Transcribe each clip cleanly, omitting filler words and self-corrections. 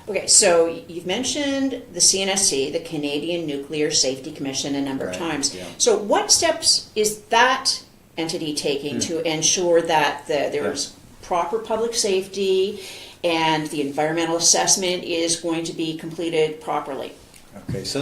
Okay, so you've mentioned the CNSC, the Canadian Nuclear Safety Commission, a number of times. Yeah. So what steps is that entity taking to ensure that there's proper public safety and the environmental assessment is going to be completed properly? Okay, so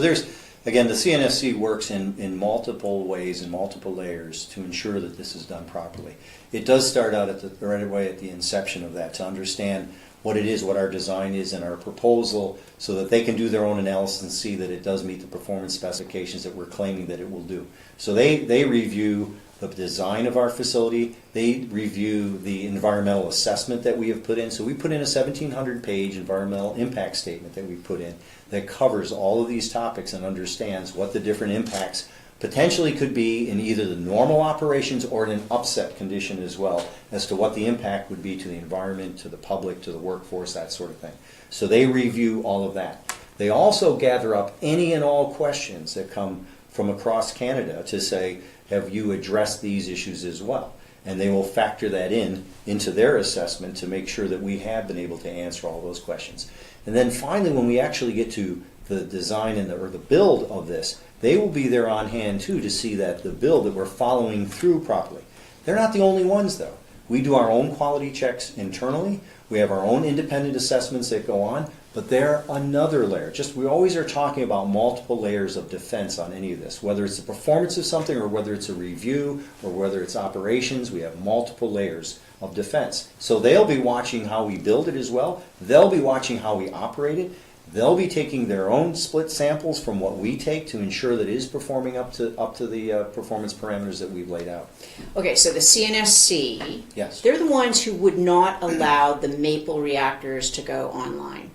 again, the CNSC works in multiple ways and multiple layers to ensure that this is done properly. It does start out right away at the inception of that to understand what it is, what our design is and our proposal, so that they can do their own analysis and see that it does meet the performance specifications that we're claiming that it will do. So they review the design of our facility, they review the environmental assessment that we have put in. So we put in a 1,700-page environmental impact statement that we put in that covers all of these topics and understands what the different impacts potentially could be in either the normal operations or in an upset condition as well, as to what the impact would be to the environment, to the public, to the workforce, that sort of thing. So they review all of that. They also gather up any and all questions that come from across Canada to say, have you addressed these issues as well? And they will factor that into their assessment to make sure that we have been able to answer all those questions. And then finally, when we actually get to the design and or the build of this, they will be there on hand too to see that the build that we're following through properly. They're not the only ones though. We do our own quality checks internally. We have our own independent assessments that go on, but they're another layer. We always are talking about multiple layers of defense on any of this, whether it's the performance of something or whether it's a review or whether it's operations. We have multiple layers of defense. So they'll be watching how we build it as well. They'll be watching how we operate it. They'll be taking their own split samples from what we take to ensure that it is performing up to the performance parameters that we've laid out. Okay, so the CNSC, yes, they're the ones who would not allow the Maple reactors to go online.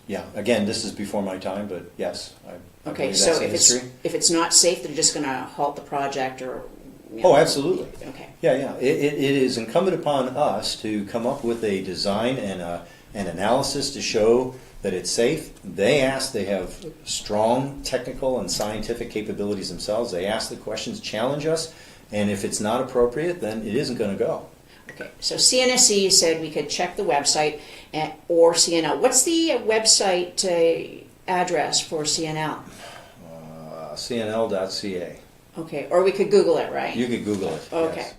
Yeah, again, this is before my time, but yes. I Okay, believe so that's if it's not safe, they're just going to halt the project or... Oh, absolutely. Okay. Yeah. It is incumbent upon us to come up with a design and an analysis to show that it's safe. They have strong technical and scientific capabilities themselves. They ask the questions, challenge us, and if it's not appropriate, then it isn't going to go. Okay, so CNSC said we could check the website or CNL. What's the website address for CNL? CNL.ca. Okay, or we could Google it, right? You could Google it. Okay. Yes.